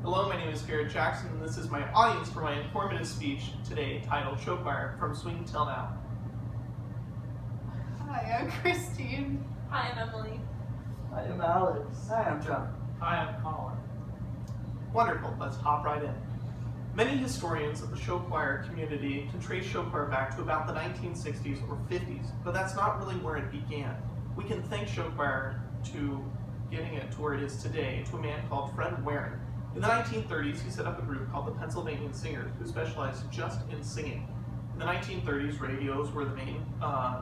Hello, my name is Garrett Jackson, and this is my audience for my informative speech today titled Show Choir From Swing Till Now. Hi, I'm Christine. Hi, I'm Emily. Hi, I'm Alex. Hi, I'm John. Hi, I'm Colin. Wonderful, let's hop right in. Many historians of the show choir community can trace show choir back to about the 1960s or 50s, but that's not really where it began. We can thank show choir to getting it to where it is today to a man called Fred Waring. In the 1930s, he set up a group called the Pennsylvania Singers, who specialized just in singing. In the 1930s, radios were the main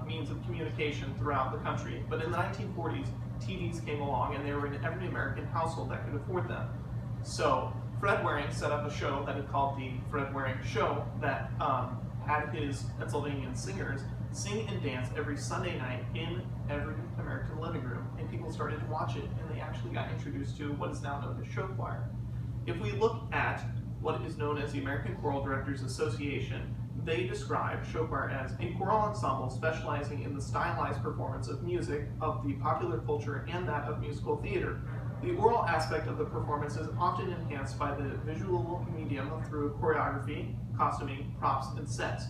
means of communication throughout the country, but in the 1940s, TVs came along and they were in every American household that could afford them. So Fred Waring set up a show that he called the Fred Waring Show that had his Pennsylvania Singers sing and dance every Sunday night in every American living room, and people started to watch it, and they actually got introduced to what is now known as show choir. If we look at what is known as the American Choral Directors Association, they describe show choir as a choral ensemble specializing in the stylized performance of music, of the popular culture, and that of musical theater. The oral aspect of the performance is often enhanced by the visual medium through choreography, costuming, props, and sets.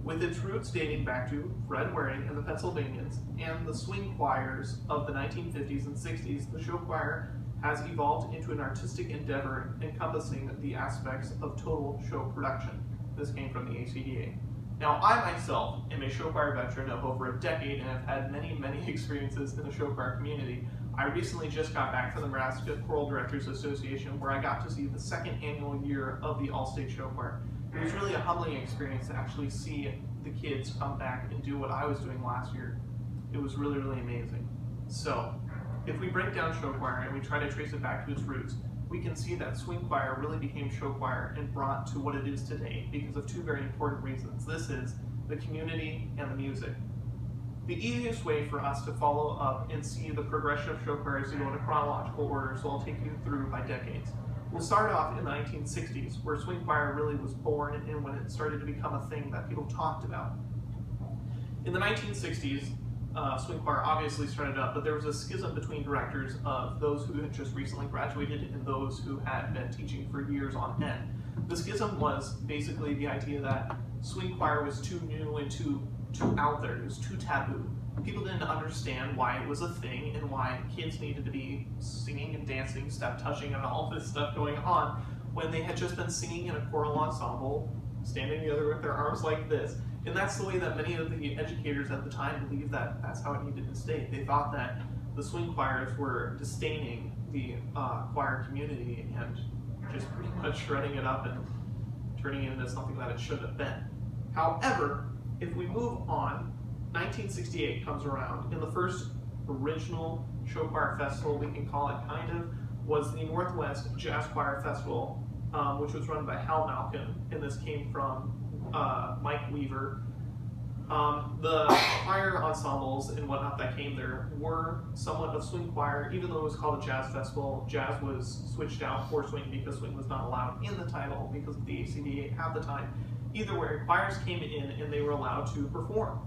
With its roots dating back to Fred Waring and the Pennsylvanians and the swing choirs of the 1950s and 60s, the show choir has evolved into an artistic endeavor encompassing the aspects of total show production. This came from the ACDA. Now, I myself am a show choir veteran of over a decade and have had many experiences in the show choir community. I recently just got back from the Nebraska Choral Directors Association, where I got to see the second annual year of the All-State Show Choir. It was really a humbling experience to actually see the kids come back and do what I was doing last year. It was really amazing. So, if we break down show choir and we try to trace it back to its roots, we can see that swing choir really became show choir and brought to what it is today because of two very important reasons. This is the community and the music. The easiest way for us to follow up and see the progression of show choir is to go in a chronological order, so I'll take you through by decades. We'll start off in the 1960s, where swing choir really was born and when it started to become a thing that people talked about. In the 1960s, swing choir obviously started up, but there was a schism between directors of those who had just recently graduated and those who had been teaching for years on end. The schism was basically the idea that swing choir was too new and too out there, it was too taboo. People didn't understand why it was a thing and why kids needed to be singing and dancing, step touching, and all this stuff going on when they had just been singing in a choral ensemble, standing together with their arms like this. And that's the way that many of the educators at the time believed that that's how it needed to stay. They thought that the swing choirs were disdaining the choir community and just pretty much shredding it up and turning it into something that it shouldn't have been. However, if we move on, 1968 comes around, and the first original show choir festival, we can call it kind of, was the Northwest Jazz Choir Festival, which was run by Hal Malkin, and this came from Mike Weaver. The choir ensembles and whatnot that came there were somewhat of swing choir. Even though it was called a jazz festival, jazz was switched out for swing because swing was not allowed in the title because of the ACDA at the time. Either way, choirs came in and they were allowed to perform.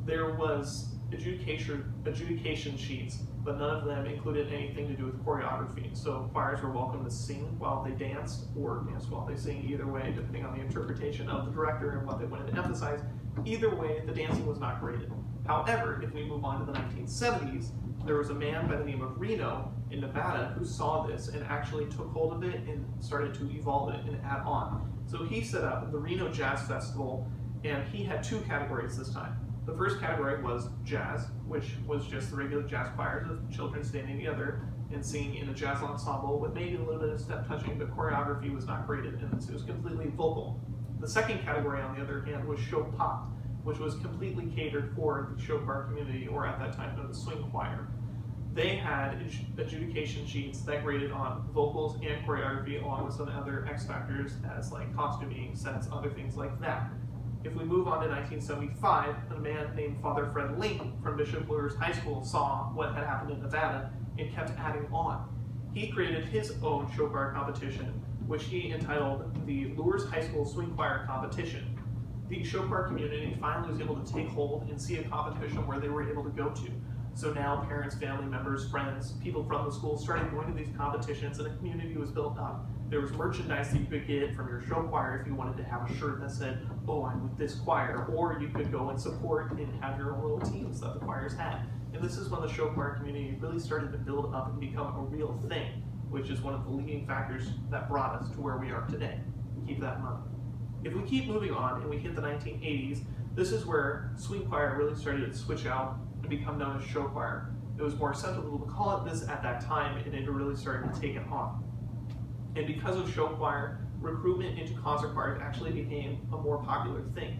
There was adjudication sheets, but none of them included anything to do with choreography. So choirs were welcome to sing while they danced or dance while they sing, either way, depending on the interpretation of the director and what they wanted to emphasize. Either way, the dancing was not graded. However, if we move on to the 1970s, there was a man by the name of Reno in Nevada who saw this and actually took hold of it and started to evolve it and add on. So he set up the Reno Jazz Festival, and he had two categories this time. The first category was jazz, which was just the regular jazz choirs of children standing together and singing in a jazz ensemble with maybe a little bit of step touching, but choreography was not graded, and it was completely vocal. The second category, on the other hand, was show pop, which was completely catered for the show choir community, or at that time known as swing choir. They had adjudication sheets that graded on vocals and choreography, along with some other X factors as like costuming, sets, other things like that. If we move on to 1975, a man named Father Fred Link from Bishop Luers High School saw what had happened in Nevada and kept adding on. He created his own show choir competition, which he entitled the Luers High School Swing Choir Competition. The show choir community finally was able to take hold and see a competition where they were able to go to. So now parents, family members, friends, people from the school started going to these competitions, and a community was built up. There was merchandise that you could get from your show choir if you wanted to have a shirt that said, "Oh, I'm with this choir," or you could go and support and have your own little teams that the choirs had. And this is when the show choir community really started to build up and become a real thing, which is one of the leading factors that brought us to where we are today. Keep that in mind. If we keep moving on and we hit the 1980s, this is where swing choir really started to switch out and become known as show choir. It was more acceptable to call it this at that time, and it really started to take it on. And because of show choir, recruitment into concert choirs actually became a more popular thing.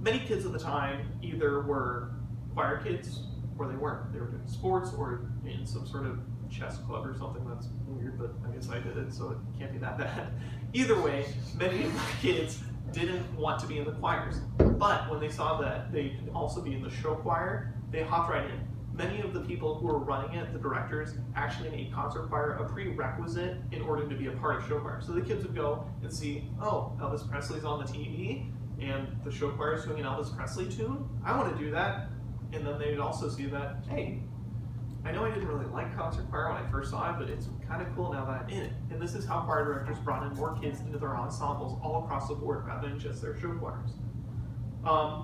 Many kids at the time either were choir kids or they weren't. They were doing sports or in some sort of chess club or something. That's weird, but I guess I did it, so it can't be that bad. Either way, many of the kids didn't want to be in the choirs. But when they saw that they could also be in the show choir, they hopped right in. Many of the people who were running it, the directors, actually made concert choir a prerequisite in order to be a part of show choir. So the kids would go and see, oh, Elvis Presley's on the TV, and the show choir is doing an Elvis Presley tune. I want to do that. And then they'd also see that, hey, I know I didn't really like concert choir when I first saw it, but it's kind of cool now that I'm in it. And this is how choir directors brought in more kids into their ensembles all across the board rather than just their show choirs.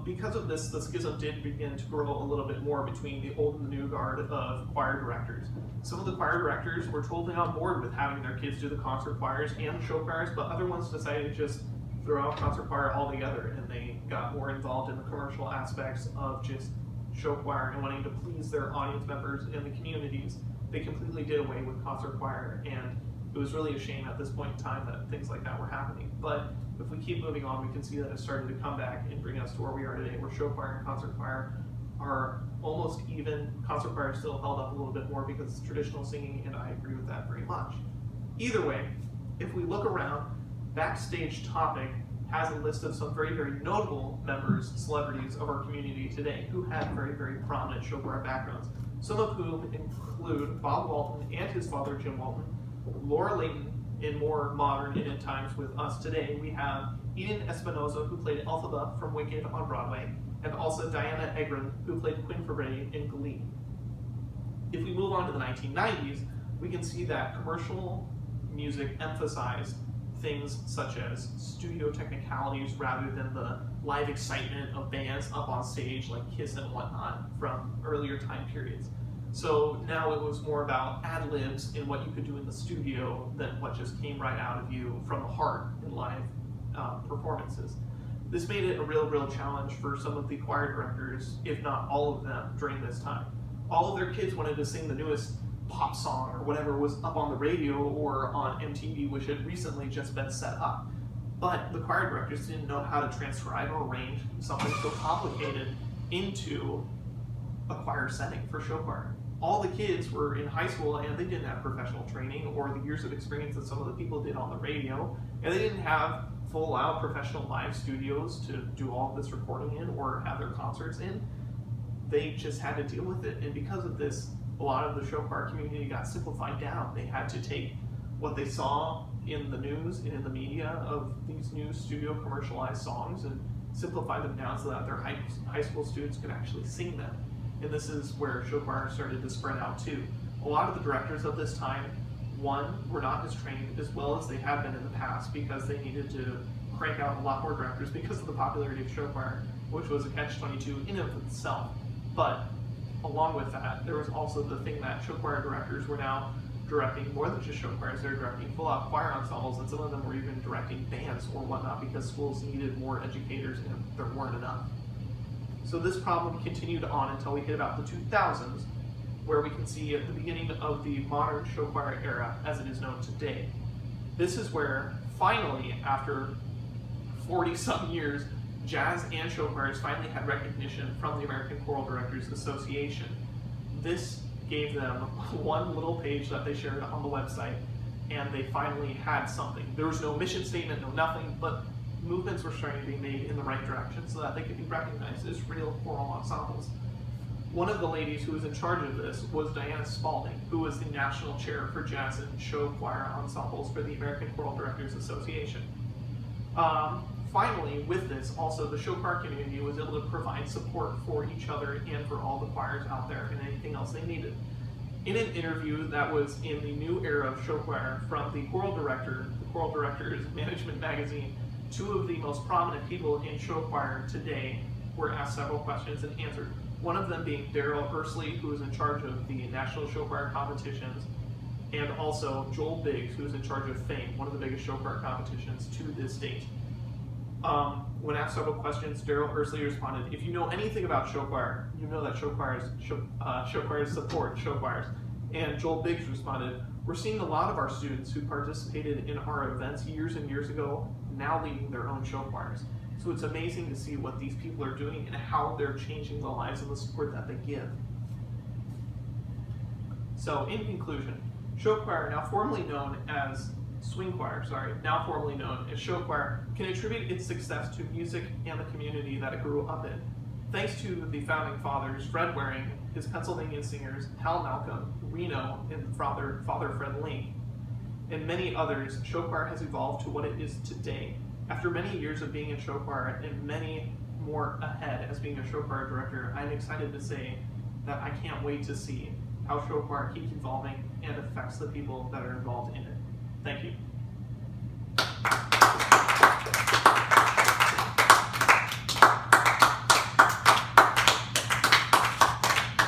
Because of this, the schism did begin to grow a little bit more between the old and the new guard of choir directors. Some of the choir directors were totally on board with having their kids do the concert choirs and the show choirs, but other ones decided to just throw out concert choir altogether, and they got more involved in the commercial aspects of just show choir and wanting to please their audience members and the communities. They completely did away with concert choir, and it was really a shame at this point in time that things like that were happening. But if we keep moving on, we can see that it's starting to come back and bring us to where we are today, where show choir and concert choir are almost even. Concert choir is still held up a little bit more because it's traditional singing, and I agree with that very much. Either way, if we look around, Backstage Topic has a list of some very, very notable members, celebrities of our community today who had very, very prominent show choir backgrounds, some of whom include Bob Walton and his father, Jim Walton, Laura Layton. In more modern and in times with us today, we have Eden Espinosa, who played Elphaba from Wicked on Broadway, and also Diana Egren, who played Quinn Fabray in Glee. If we move on to the 1990s, we can see that commercial music emphasized things such as studio technicalities rather than the live excitement of bands up on stage like Kiss and whatnot from earlier time periods. So now it was more about ad-libs and what you could do in the studio than what just came right out of you from the heart in live performances. This made it a real challenge for some of the choir directors, if not all of them, during this time. All of their kids wanted to sing the newest pop song or whatever was up on the radio or on MTV, which had recently just been set up. But the choir directors didn't know how to transcribe or arrange something so complicated into a choir setting for show choir. All the kids were in high school and they didn't have professional training or the years of experience that some of the people did on the radio, and they didn't have full-out professional live studios to do all of this recording in or have their concerts in. They just had to deal with it, and because of this, a lot of the show choir community got simplified down. They had to take what they saw in the news and in the media of these new studio commercialized songs and simplify them down so that their high school students could actually sing them. And this is where show choir started to spread out too. A lot of the directors of this time, one, were not as trained as well as they had been in the past because they needed to crank out a lot more directors because of the popularity of show choir, which was a catch-22 in and of itself. But along with that, there was also the thing that show choir directors were now directing more than just show choirs. They were directing full-out choir ensembles, and some of them were even directing bands or whatnot because schools needed more educators and there weren't enough. So this problem continued on until we hit about the 2000s, where we can see at the beginning of the modern show choir era as it is known today. This is where finally, after 40-some years, jazz and show choirs finally had recognition from the American Choral Directors Association. This gave them one little page that they shared on the website, and they finally had something. There was no mission statement, no nothing, but movements were starting to be made in the right direction so that they could be recognized as real choral ensembles. One of the ladies who was in charge of this was Diana Spalding, who was the national chair for jazz and show choir ensembles for the American Choral Directors Association. finally, with this, also the show choir community was able to provide support for each other and for all the choirs out there and anything else they needed. In an interview that was in the New Era of Show Choir from the Choral Director's Management Magazine, two of the most prominent people in show choir today were asked several questions and answered. One of them being Daryl Ursley, who is in charge of the National Show Choir competitions, and also Joel Biggs, who is in charge of Fame, one of the biggest show choir competitions to this date. When asked several questions, Daryl Ursley responded, "If you know anything about show choir, you know that show choirs support show choirs." And Joel Biggs responded, "We're seeing a lot of our students who participated in our events years and years ago now leading their own show choirs. So it's amazing to see what these people are doing and how they're changing the lives and the support that they give." So in conclusion, show choir, now formerly known as swing choir, now formerly known as show choir, can attribute its success to music and the community that it grew up in. Thanks to the founding fathers, Fred Waring, his Pennsylvania singers, Hal Malcolm, Reno, and Father Fred Link, and many others, show choir has evolved to what it is today. After many years of being in show choir and many more ahead as being a show choir director, I'm excited to say that I can't wait to see how show choir keeps evolving and affects the people that are involved in it. Thank you.